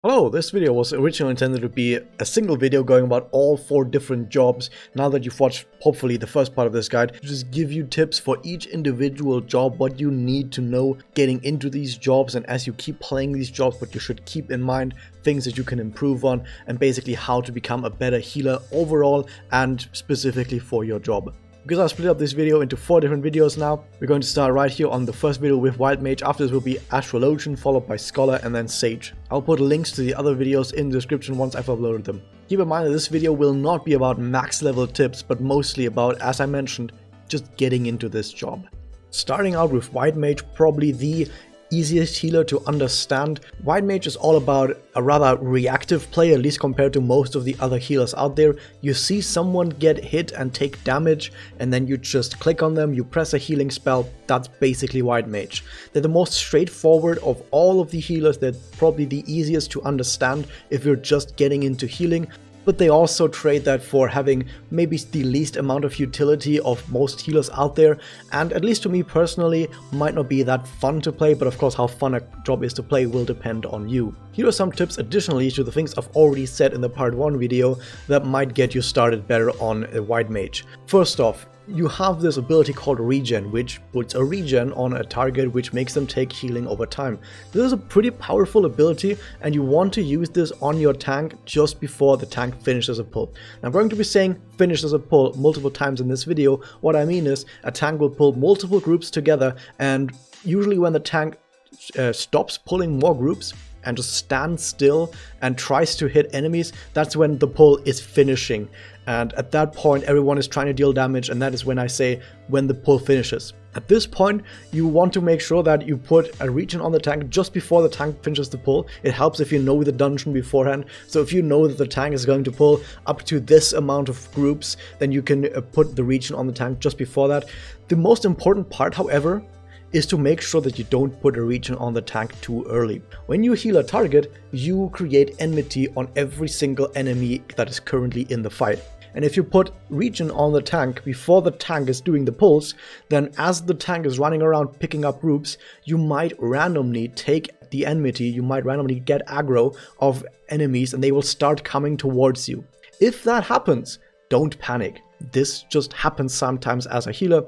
Hello, this video was originally intended to be a single video going about all 4 different jobs. Now that you've watched hopefully the first part of this guide, just give you tips for each individual job, what you need to know getting into these jobs, and as you keep playing these jobs, what you should keep in mind, things that you can improve on, and basically how to become a better healer overall and specifically for your job. Because I split up this video into 4 different videos now, we're going to start right here on the first video with Wild Mage. After this will be Astrologian, followed by Scholar, and then Sage. I'll put links to the other videos in the description once I've uploaded them. Keep in mind that this video will not be about max level tips, but mostly about, as I mentioned, just getting into this job. Starting out with Wild Mage, probably the easiest healer to understand. Wild Mage is all about a rather reactive play, at least compared to most of the other healers out there. You see someone get hit and take damage, and then you just click on them, you press a healing spell. That's basically Wild Mage. They're the most straightforward of all of the healers. They're probably the easiest to understand if you're just getting into healing. But they also trade that for having maybe the least amount of utility of most healers out there, and at least to me personally, might not be that fun to play, but of course how fun a job is to play will depend on you. Here are some tips additionally to the things I've already said in the part 1 video that might get you started better on a Wild Mage. First off, you have this ability called Regen, which puts a regen on a target, which makes them take healing over time. This is a pretty powerful ability, and you want to use this on your tank just before the tank finishes a pull. Now, I'm going to be saying finishes a pull multiple times in this video. What I mean is a tank will pull multiple groups together, and usually when the tank stops pulling more groups and just stands still and tries to hit enemies, that's when the pull is finishing. And at that point, everyone is trying to deal damage, and that is when I say when the pull finishes. At this point, you want to make sure that you put a regen on the tank just before the tank finishes the pull. It helps if you know the dungeon beforehand. So if you know that the tank is going to pull up to this amount of groups, then you can put the regen on the tank just before that. The most important part, however, is to make sure that you don't put a regen on the tank too early. When you heal a target, you create enmity on every single enemy that is currently in the fight. And if you put regen on the tank before the tank is doing the pulls, then as the tank is running around picking up groups, you might randomly take the enmity, you might randomly get aggro of enemies, and they will start coming towards you. If that happens, don't panic. This just happens sometimes as a healer.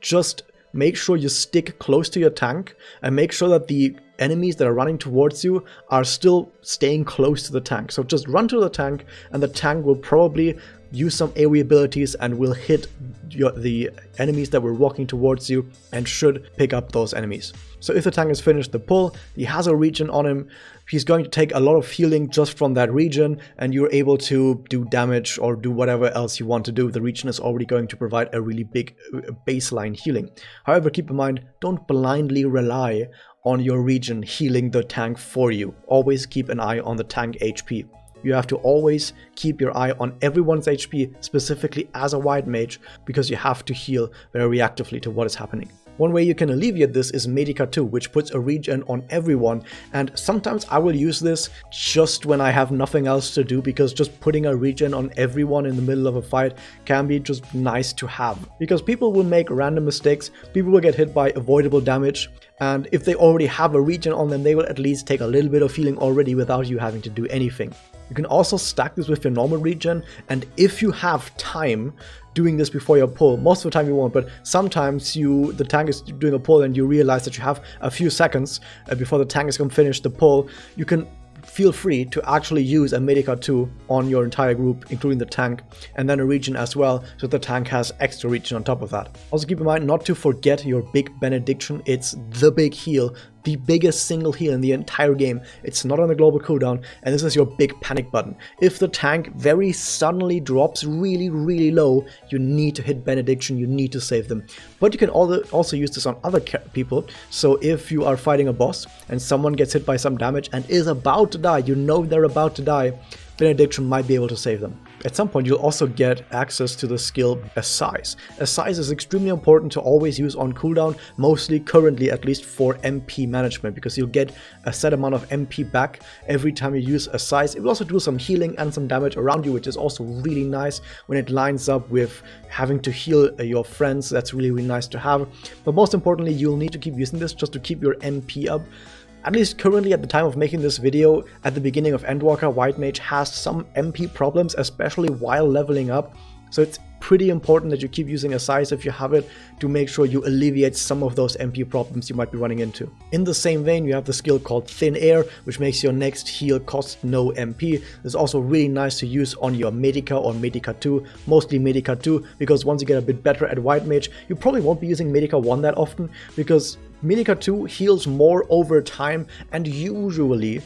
Just make sure you stick close to your tank and make sure that the enemies that are running towards you are still staying close to the tank. So just run to the tank, and the tank will probably use some AoE abilities and will hit the enemies that were walking towards you and should pick up those enemies. So if the tank has finished the pull, he has a regen on him, he's going to take a lot of healing just from that regen, and you're able to do damage or do whatever else you want to do. The regen is already going to provide a really big baseline healing. However, keep in mind, don't blindly rely on your regen healing the tank for you. Always keep an eye on the tank HP. You have to always keep your eye on everyone's HP, specifically as a Wild Mage, because you have to heal very reactively to what is happening. One way you can alleviate this is Medica 2, which puts a regen on everyone, and sometimes I will use this just when I have nothing else to do, because just putting a regen on everyone in the middle of a fight can be just nice to have. Because people will make random mistakes, people will get hit by avoidable damage, and if they already have a regen on them, they will at least take a little bit of healing already without you having to do anything. You can also stack this with your normal regen, and if you have time doing this before your pull, most of the time you won't, but sometimes the tank is doing a pull and you realize that you have a few seconds before the tank is going to finish the pull, you can feel free to actually use a Medica 2 on your entire group, including the tank, and then a regen as well, so the tank has extra regen on top of that. Also keep in mind not to forget your big benediction. It's the big heal, the biggest single heal in the entire game. It's not on the global cooldown, and this is your big panic button. If the tank very suddenly drops really low, you need to hit benediction, you need to save them. But you can also use this on other people. So if you are fighting a boss and someone gets hit by some damage and is about to die, you know they're about to die, benediction might be able to save them. At some point, you'll also get access to the skill Assize. Assize is extremely important to always use on cooldown, mostly currently at least for MP management, because you'll get a set amount of MP back every time you use Assize. It will also do some healing and some damage around you, which is also really nice when it lines up with having to heal your friends. That's really nice to have. But most importantly, you'll need to keep using this just to keep your MP up. At least currently at the time of making this video, at the beginning of Endwalker, White Mage has some MP problems, especially while leveling up. So it's pretty important that you keep using Asais if you have it to make sure you alleviate some of those MP problems you might be running into. In the same vein, you have the skill called Thin Air, which makes your next heal cost no MP. It's also really nice to use on your Medica or Medica 2, mostly Medica 2, because once you get a bit better at White Mage, you probably won't be using Medica 1 that often, because Medica 2 heals more over time, and usually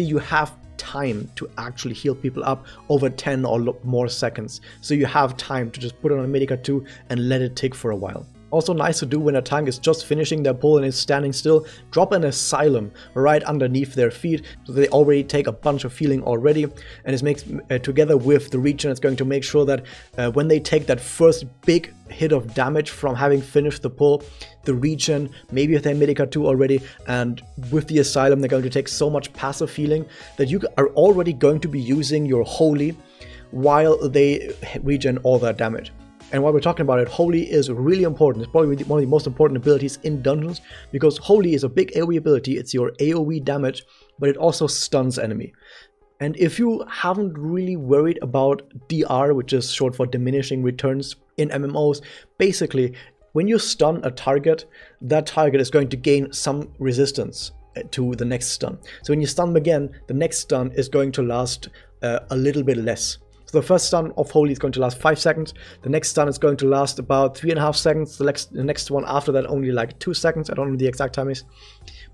you have time to actually heal people up over 10 or more seconds. So you have time to just put it on a Medica 2 and let it tick for a while. Also nice to do when a tank is just finishing their pull and is standing still, drop an Asylum right underneath their feet so they already take a bunch of healing already, and it makes together with the Regen, it's going to make sure that when they take that first big hit of damage from having finished the pull, the Regen, maybe if they're Medica 2 already, and with the Asylum they're going to take so much passive healing that you are already going to be using your Holy while they regen all that damage. And while we're talking about it, Holy is really important. It's probably one of the most important abilities in dungeons, because Holy is a big AoE ability. It's your AoE damage, but it also stuns enemy. And if you haven't really worried about DR, which is short for diminishing returns in MMOs, basically when you stun a target, that target is going to gain some resistance to the next stun. So when you stun them again, the next stun is going to last a little bit less. So the first stun of Holy is going to last 5 seconds, the next stun is going to last about 3.5 seconds, the next one after that only like 2 seconds, I don't know the exact time is.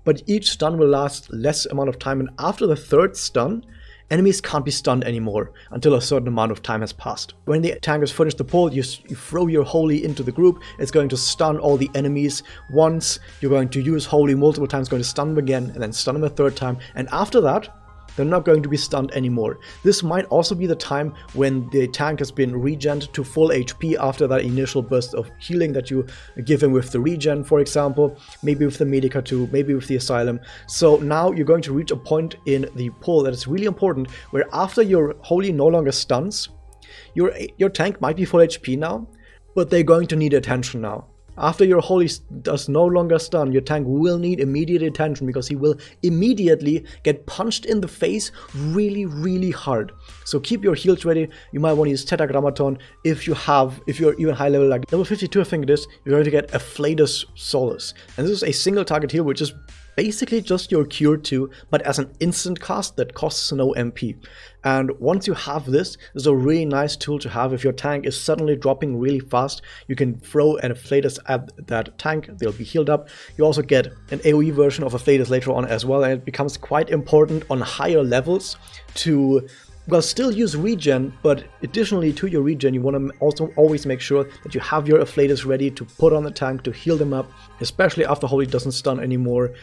But each stun will last less amount of time, and after the third stun, enemies can't be stunned anymore until a certain amount of time has passed. When the tank has finished the pull, you throw your Holy into the group, it's going to stun all the enemies once, you're going to use Holy multiple times, going to stun them again, and then stun them a third time, and after that, they're not going to be stunned anymore. This might also be the time when the tank has been regened to full HP after that initial burst of healing that you give him with the regen, for example, maybe with the Medica 2, maybe with the Asylum. So now you're going to reach a point in the pull that is really important, where after your Holy no longer stuns, your tank might be full HP now, but they're going to need attention now. After your Holy does no longer stun, your tank will need immediate attention, because he will immediately get punched in the face really, really hard. So keep your heals ready. You might want to use Tetragrammaton if you're even high level, like level 52 I think it is, you're going to get Afflatus Solace. And this is a single target heal, which is basically just your Cure 2, but as an instant cast that costs no MP. And once you have this, it's a really nice tool to have. If your tank is suddenly dropping really fast, you can throw an Afflatus at that tank, they'll be healed up. You also get an AoE version of Afflatus later on as well, and it becomes quite important on higher levels to, well, still use regen, but additionally to your regen, you want to also always make sure that you have your Afflatus ready to put on the tank to heal them up, especially after Holy doesn't stun anymore.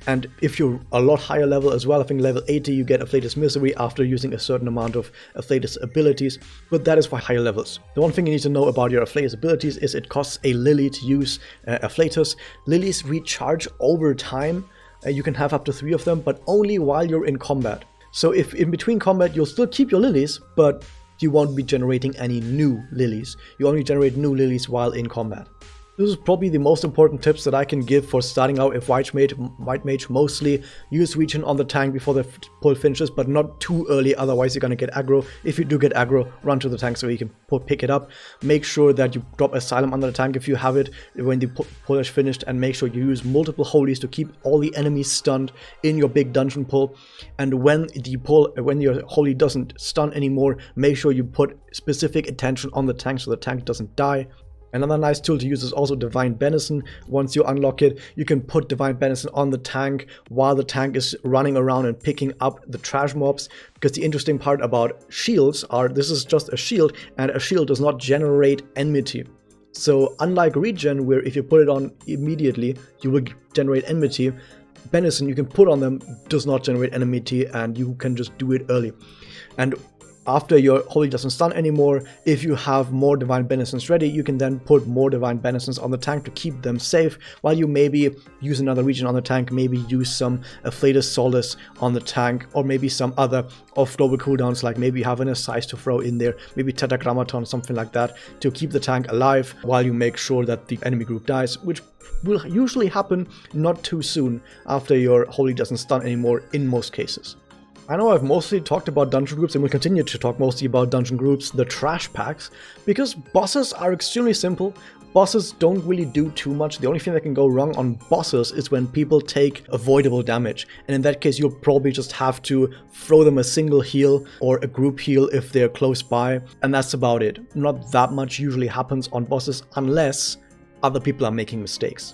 And if you're a lot higher level as well, I think level 80 you get Afflatus Misery after using a certain amount of Afflatus abilities, but that is for higher levels. The one thing you need to know about your Afflatus abilities is it costs a Lily to use Afflatus. Lilies recharge over time, you can have up to 3 of them, but only while you're in combat. So if in between combat you'll still keep your Lilies, but you won't be generating any new Lilies. You only generate new Lilies while in combat. This is probably the most important tips that I can give for starting out with White Mage. Mostly use regen on the tank before the pull finishes, but not too early, otherwise you're going to get aggro. If you do get aggro, run to the tank so you can pick it up. Make sure that you drop Asylum under the tank if you have it when the pull is finished, and make sure you use multiple Holies to keep all the enemies stunned in your big dungeon pull. And when your Holy doesn't stun anymore, make sure you put specific attention on the tank so the tank doesn't die. Another nice tool to use is also Divine Benison. Once you unlock it, you can put Divine Benison on the tank while the tank is running around and picking up the trash mobs. Because the interesting part about shields are, this is just a shield, and a shield does not generate enmity. So unlike regen, where if you put it on immediately, you will generate enmity, Benison you can put on them does not generate enmity, and you can just do it early. And After your Holy doesn't stun anymore, if you have more Divine Beneficence ready, you can then put more Divine Beneficence on the tank to keep them safe, while you maybe use another Regen on the tank, maybe use some Afflatus Solace on the tank, or maybe some other off-global cooldowns, like maybe having a Size to throw in there, maybe Tetragrammaton, something like that, to keep the tank alive while you make sure that the enemy group dies, which will usually happen not too soon after your Holy doesn't stun anymore in most cases. I know I've mostly talked about dungeon groups and will continue to talk mostly about dungeon groups, the trash packs, because bosses are extremely simple. Bosses don't really do too much. The only thing that can go wrong on bosses is when people take avoidable damage. And in that case, you'll probably just have to throw them a single heal or a group heal if they're close by. And that's about it. Not that much usually happens on bosses unless other people are making mistakes.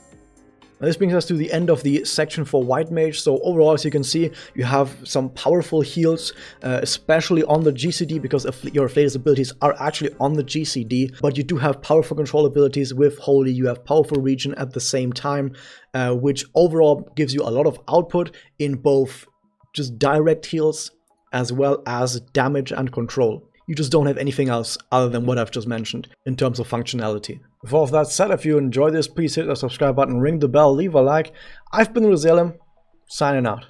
Now this brings us to the end of the section for White Mage. So overall, as you can see, you have some powerful heals, especially on the GCD, because your Afflatus abilities are actually on the GCD, but you do have powerful control abilities with Holy. You have powerful Regen at the same time, which overall gives you a lot of output in both just direct heals as well as damage and control. You just don't have anything else other than what I've just mentioned in terms of functionality. With all of that said, if you enjoyed this, please hit the subscribe button, ring the bell, leave a like. I've been Rosalem, signing out.